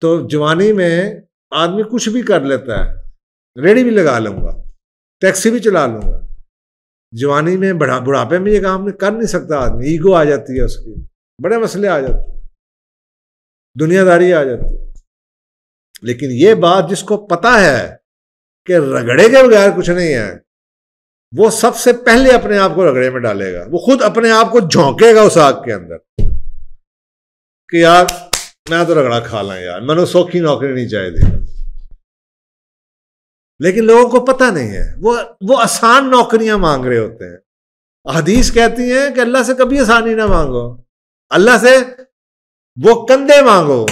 तो जवानी में आदमी कुछ भी कर लेता है, रेडी भी लगा लूंगा, टैक्सी भी चला लूंगा। जवानी में बुढ़ापे में ये काम कर नहीं सकता आदमी, ईगो आ जाती है उसकी, बड़े मसले आ जाते हैं, दुनियादारी आ जाती है। लेकिन ये बात जिसको पता है कि रगड़े के बगैर कुछ नहीं है, वो सबसे पहले अपने आप को रगड़े में डालेगा, वो खुद अपने आप को झोंकेगा उस आग के अंदर कि यार मैं तो रगड़ा खा ला यार, मैंने सौखी नौकरी नहीं चाहिए। लेकिन लोगों को पता नहीं है, वो आसान नौकरियां मांग रहे होते हैं। हदीस कहती है कि अल्लाह से कभी आसानी ना मांगो, अल्लाह से वो कंधे मांगो।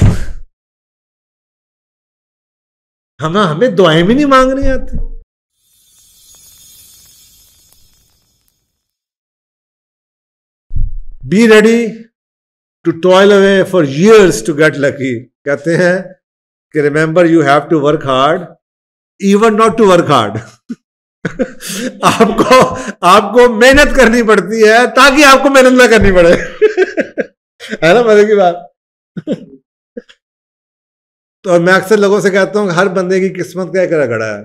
हमें दुआएं भी नहीं मांगनी आती। Be ready to toil away for years to get lucky. कहते हैं कि remember you have to work hard even not to work hard. आपको मेहनत करनी पड़ती है ताकि आपको मेहनत ना करनी पड़े। है ना मजे की बात। तो मैं अक्सर लोगों से कहता हूँ हर बंदे की किस्मत का एक रगड़ा है।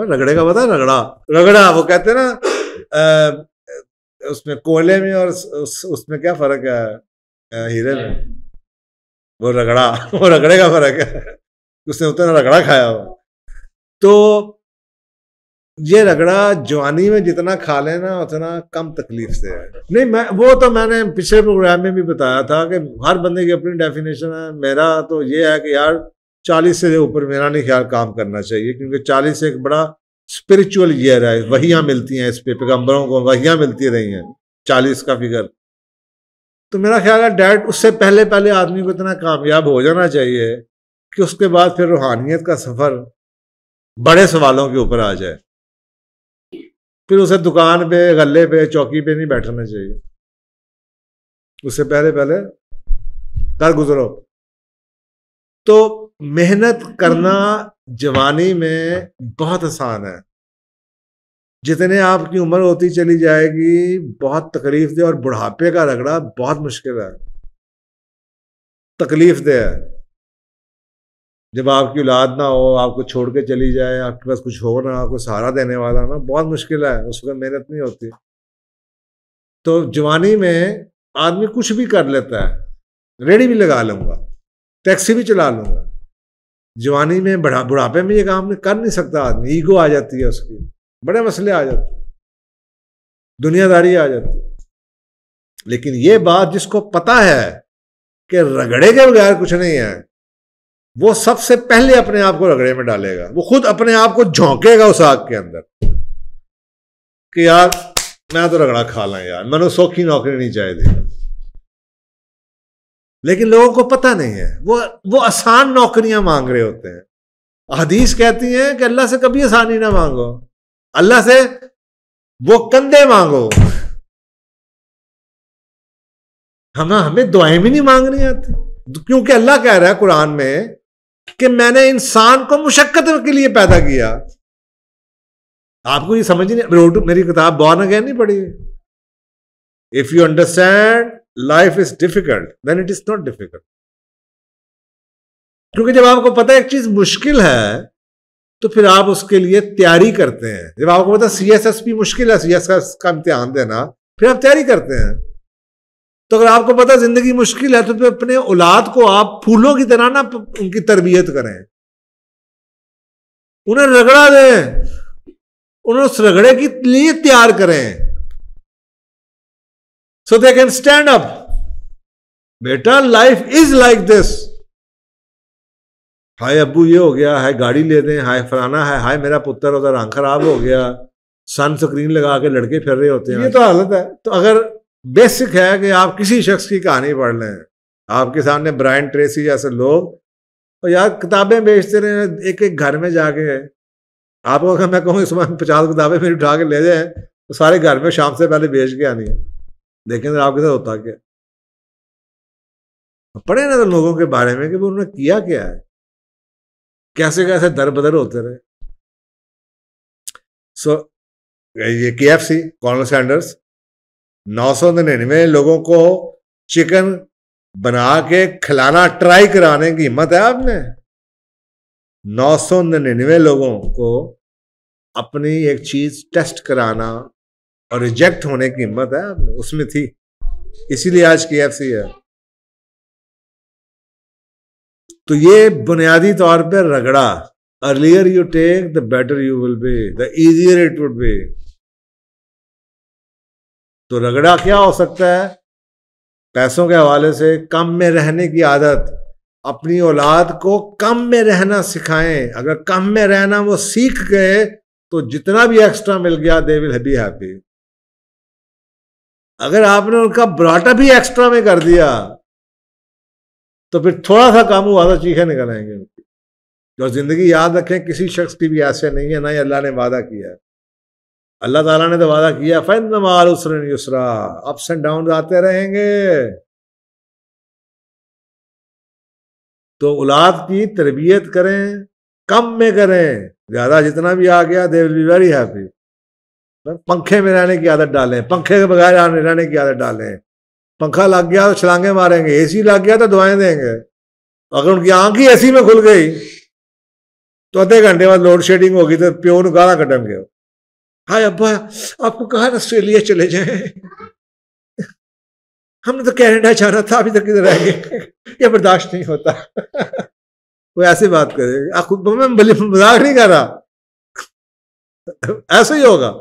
रगड़े का पता, रगड़ा वो कहते हैं ना, उसमें कोयले में और उसमें क्या फर्क है, हीरे में। वो रगड़े का फर्क है, उसने उतना रगड़ा खाया हुआ। तो ये रगड़ा जवानी में जितना खा लेना उतना कम तकलीफ से है। नहीं, मैंने पिछले प्रोग्राम में भी बताया था कि हर बंदे की अपनी डेफिनेशन है। मेरा तो ये है कि यार 40 से ऊपर मेरा नहीं ख्याल काम करना चाहिए, क्योंकि 40 एक बड़ा स्पिरिचुअल ईयर है। वहियां मिलती हैं इस पे, पैगंबरों को वहियां मिलती रही हैं 40 का फिगर। तो मेरा ख्याल है डैड उससे पहले आदमी को इतना कामयाब हो जाना चाहिए कि उसके बाद फिर रूहानियत का सफर बड़े सवालों के ऊपर आ जाए। फिर उसे दुकान पे, गल्ले पे, चौकी पे नहीं बैठना चाहिए, उससे पहले कर गुजरो। तो मेहनत करना जवानी में बहुत आसान है, जितने आपकी उम्र होती चली जाएगी बहुत तकलीफ दे। और बुढ़ापे का रगड़ा बहुत मुश्किल है, तकलीफ दे है। जब आपकी औलाद ना हो, आपको छोड़ के चली जाए, आपके पास कुछ हो ना, आपको सहारा देने वाला ना, बहुत मुश्किल है। उस वक्त मेहनत नहीं होती। तो जवानी में आदमी कुछ भी कर लेता है, रेडी भी लगा लूंगा, टैक्सी भी चला लूंगा। जवानी में बुढ़ापे में ये काम कर नहीं सकता आदमी, ईगो आ जाती है उसकी, बड़े मसले आ जाते हैं, दुनियादारी आ जाती है। लेकिन ये बात जिसको पता है कि रगड़े के बगैर कुछ नहीं है, वो सबसे पहले अपने आप को रगड़े में डालेगा, वो खुद अपने आप को झोंकेगा उस आग के अंदर कि यार मैं तो रगड़ा खा ला यार, मैंने सौखी नौकरी नहीं चाहिए। लेकिन लोगों को पता नहीं है, वो आसान नौकरियां मांग रहे होते हैं। हदीस कहती है कि अल्लाह से कभी आसानी ना मांगो, अल्लाह से वो कंधे मांगो। हमें दुआएं भी नहीं मांगनी आती, क्योंकि अल्लाह कह रहा है कुरान में कि मैंने इंसान को मुशक्कत के लिए पैदा किया। आपको ये समझ नहीं, मेरी किताब बॉर्न अगेन नहीं पढ़ी। If you understand life is difficult then it is not difficult. क्योंकि जब आपको पता है एक चीज मुश्किल है तो फिर आप उसके लिए तैयारी करते हैं। जब आपको पता CSSP मुश्किल है, CSS का इम्तिहान देना, फिर आप तैयारी करते हैं। तो अगर आपको पता जिंदगी मुश्किल है तो फिर अपने औलाद को आप फूलों की तरह ना उनकी तरबियत करें, उन्हें रगड़ा दें, उन्हें उस रगड़े के लिए तैयार करें, so they can stand up। बेटा लाइफ इज लाइक दिस। हाय अब्बू ये हो गया, हाय गाड़ी ले दें, हाय फलाना है, हाय मेरा पुत्र उधर आंख खराब हो गया, सन स्क्रीन लगा के लड़के फिर रहे होते हैं, ये तो हालत है। तो अगर बेसिक है कि आप किसी शख्स की कहानी पढ़ लें, आपके सामने ब्रायन ट्रेसी जैसे लोग, और यार किताबें बेचते रहे एक एक घर में जाके। आपको अगर मैं कहूँ इस समय 50 किताबें मेरी उठा के ले जाए तो सारे घर में शाम से पहले बेच के आनी है। देखें तो आपके साथ होता क्या। पढ़े ना तो लोगों के बारे में कि वो उन्होंने किया क्या है, कैसे कैसे दर बदर होते रहे। सो ये KFC कॉर्नल सैंडर्स 999 लोगों को चिकन बना के खिलाना ट्राई कराने की हिम्मत है आपने? 999 लोगों को अपनी एक चीज टेस्ट कराना और रिजेक्ट होने की हिम्मत है आपने? उसमें थी, इसीलिए आज KFC है। तो ये बुनियादी तौर पर रगड़ा, earlier you take the better you will be, the easier it would be. तो रगड़ा क्या हो सकता है? पैसों के हवाले से कम में रहने की आदत। अपनी औलाद को कम में रहना सिखाएं। अगर कम में रहना वो सीख गए तो जितना भी एक्स्ट्रा मिल गया दे विल बी हैप्पी। अगर आपने उनका ब्राटा भी एक्स्ट्रा में कर दिया तो फिर थोड़ा सा काम हुआ तो चीखें निकल आएंगे उनकी। और जिंदगी याद रखें, किसी शख्स की भी ऐसे नहीं है, ना ही अल्लाह ने वादा किया है। अल्लाह ताला ने तो वादा किया फइन्न मअल उसरि युसरा, अप्स एंड डाउन आते रहेंगे। तो औलाद की तरबियत करें, कम में करें, ज्यादा जितना भी आ गया they will be very happy. पंखे में रहने की आदत डालें, पंखे के बगैर रहने की आदत डालें। पंखा लग गया तो छलांगे मारेंगे, AC लग गया तो दुआएं देंगे। अगर उनकी आंख ही AC में खुल गई तो आधे घंटे बाद लोड शेडिंग होगी तो प्यो ने गाना कटेंगे, हाय अब्बा आपको कहा ऑस्ट्रेलिया चले जाएं, हमने तो कनाडा जाना था, अभी तक किधर रह गए, ये बर्दाश्त नहीं होता। वो ऐसी बात करेगा, मैं मजाक नहीं कर रहा, ऐसे ही होगा।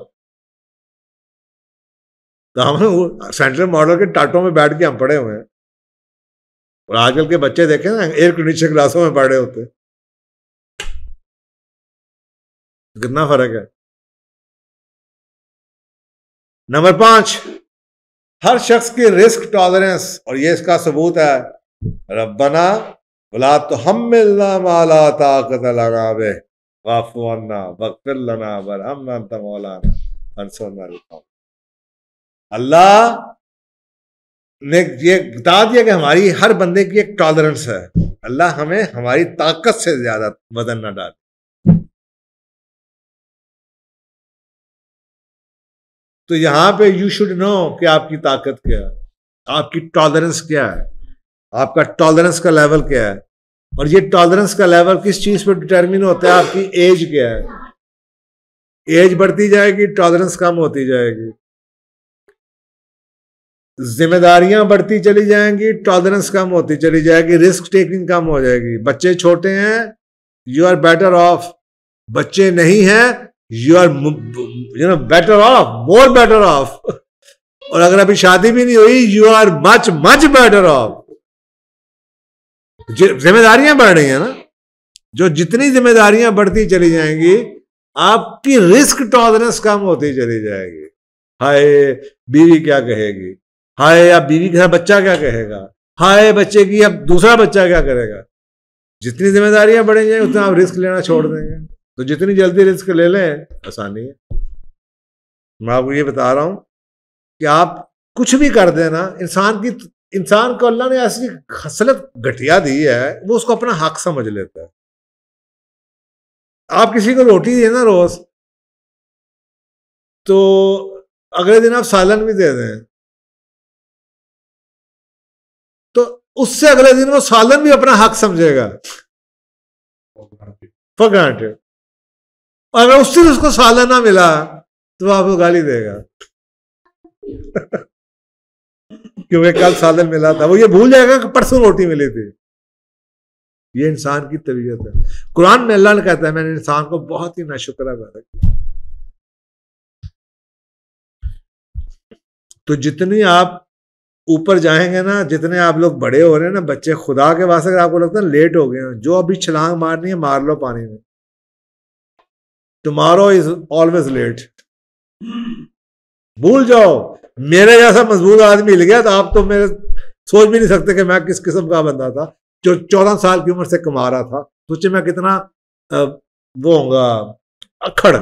तो हम सेंट्रल मॉडल के टाटों में बैठ के हम पढ़े हुए हैं, और आजकल के बच्चे देखे ना एयर कंडीशन क्लासों में पढ़े होते, कितना फर्क है। नंबर 5, हर शख्स की रिस्क टॉलरेंस, और ये इसका सबूत है, रब्बना वला तुहम्मिलना मा ला ताक़त लना बिह वाफ़ु अन्ना वग़फ़िर लना वरहमना अंत मौलाना फंसुरना अलल क़ौम। अल्लाह ने ये बता दिया कि हमारी हर बंदे की एक टॉलरेंस है। अल्लाह हमें हमारी ताकत से ज्यादा वजन ना डाले। तो यहां पे यू शुड नो कि आपकी ताकत क्या है, आपकी टॉलरेंस क्या है, आपका टॉलरेंस का लेवल क्या है। और ये टॉलरेंस का लेवल किस चीज पे डिटरमिन होता है? आपकी एज क्या है। एज बढ़ती जाएगी, टॉलरेंस कम होती जाएगी। जिम्मेदारियां बढ़ती चली जाएंगी, टॉलरेंस कम होती चली जाएगी, रिस्क टेकिंग कम हो जाएगी। बच्चे छोटे हैं, यू आर बेटर ऑफ। बच्चे नहीं हैं, you are better off, more better off. और अगर अभी शादी भी नहीं हुई, you are much much better off. जिम्मेदारियां बढ़ रही हैं ना, जो जितनी जिम्मेदारियां बढ़ती चली जाएंगी, आपकी रिस्क टॉलरेंस कम होती चली जाएगी। हाय बीवी क्या कहेगी, हाय अब बीवी के साथ बच्चा क्या कहेगा, हाय बच्चे की अब दूसरा बच्चा क्या करेगा। जितनी जिम्मेदारियां बढ़ेंगी उतना आप रिस्क लेना छोड़ देंगे। तो जितनी जल्दी रिस्क ले लें आसानी है। मैं आपको ये बता रहा हूं कि आप कुछ भी कर देना, इंसान को अल्लाह ने ऐसी खसलत घटिया दी है, वो उसको अपना हक समझ लेता है। आप किसी को रोटी देना रोज, तो अगले दिन आप सालन भी दे दें, तो उससे अगले दिन वो सालन भी अपना हक समझेगा, फॉर ग्रांटेड। और अगर उससे उसको सालन ना मिला तो वो आपको गाली देगा क्योंकि कल सालन मिला था। वो ये भूल जाएगा कि परसों रोटी मिली थी। ये इंसान की तबीयत है। कुरान में अल्लाह ने कहता है, मैंने इंसान को बहुत ही नाशुक्र पैदा किया। तो जितनी आप ऊपर जाएंगे ना, जितने आप लोग बड़े हो रहे हैं ना, बच्चे खुदा के वास्ते, अगर आपको लगता है लेट हो गए, जो अभी छलांग मारनी है मार लो पानी में। Tomorrow is always late. भूल जाओ, मेरे जैसा मजबूत आदमी मिल गया तो आप तो मेरे सोच भी नहीं सकते कि मैं किस किस्म का बंदा था जो 14 साल की उम्र से कमा रहा था। सोचे मैं कितना वो होगा, अखड़,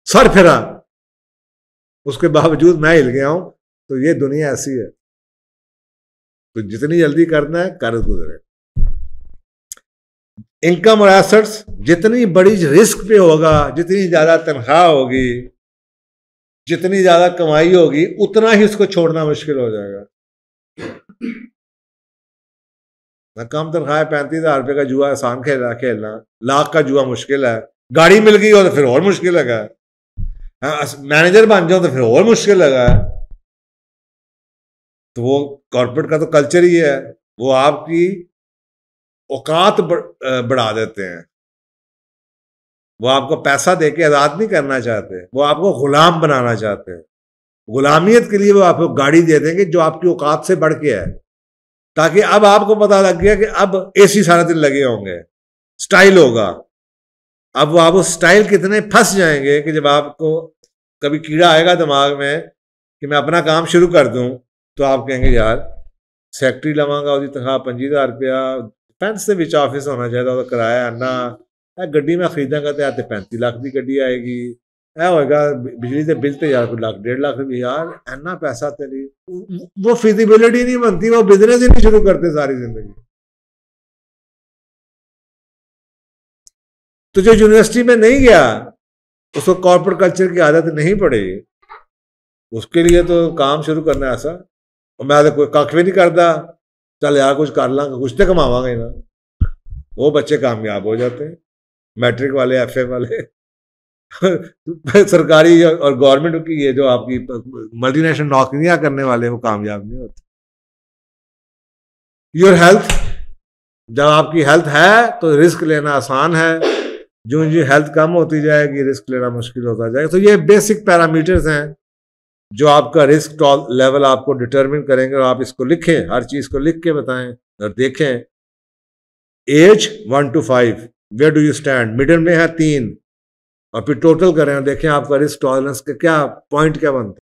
सर फिरा, उसके बावजूद मैं हिल गया हूं। तो ये दुनिया ऐसी है। तो जितनी जल्दी करना है कर गुजरे। इनकम और एसेट्स जितनी बड़ी रिस्क पे होगा, जितनी ज्यादा तनख्वाह होगी, जितनी ज्यादा कमाई होगी, उतना ही उसको छोड़ना मुश्किल हो जाएगा। कम तनख्वाह 35,000 रुपये का जुआ आसान खेलना, लाख का जुआ मुश्किल है। गाड़ी मिल गई हो तो फिर और मुश्किल लगा, मैनेजर बन जाओ तो फिर और मुश्किल लगा। तो वो कॉर्पोरेट का तो कल्चर ही है, वो आपकी औकात बढ़ा देते हैं। वो आपको पैसा देके आजाद नहीं करना चाहते, वो आपको गुलाम बनाना चाहते हैं। गुलामियत के लिए वो आपको गाड़ी दे देंगे जो आपकी औकात से बढ़ के है, ताकि अब आपको पता लग गया कि अब एसी सारा दिन लगे होंगे, स्टाइल होगा। अब वो आप उस स्टाइल कितने फंस जाएंगे कि जब आपको कभी कीड़ा आएगा दिमाग में कि मैं अपना काम शुरू कर दूं, तो आप कहेंगे यार सैकटरी लवांगा उसकी तनख्वाह 25,000 रुपया, डिफेंस के विच ऑफिस होना चाहिए तो किराया ना, गड्डी में खरीदांगा तो यार 35 लाख की गड्डी आएगी, होएगा बिजली के बिल तो यार कोई लाख 1.5 लाख रुपये, यार इतना पैसा तेरी, वो फिजिबिलिटी नहीं बनती, वो बिजनेस ही नहीं शुरू करते सारी जिंदगी। तो जो यूनिवर्सिटी में नहीं गया उसको कॉर्पोरेट कल्चर की आदत नहीं पड़ी, उसके लिए तो काम शुरू करना ऐसा, और मैं तो कोई कख भी नहीं करता, चल यार कुछ कर लांगा, कुछ तो कमावांगा ही ना। वो बच्चे कामयाब हो जाते हैं, मैट्रिक वाले, एफए वाले सरकारी और गवर्नमेंट की ये जो आपकी मल्टीनेशनल नौकरियां करने वाले वो कामयाब नहीं होते। योर हेल्थ, जब आपकी हेल्थ है तो रिस्क लेना आसान है, जो हेल्थ कम होती जाएगी रिस्क लेना मुश्किल होता जाएगा। तो ये बेसिक पैरामीटर्स हैं जो आपका रिस्क लेवल आपको डिटरमिन करेंगे, और आप इसको लिखें, हर चीज को लिख के बताएं और देखें। As 1 to 5, where do you stand, middle में है 3, और फिर टोटल करें और देखें आपका रिस्क टॉलरेंस का क्या पॉइंट क्या बनता है।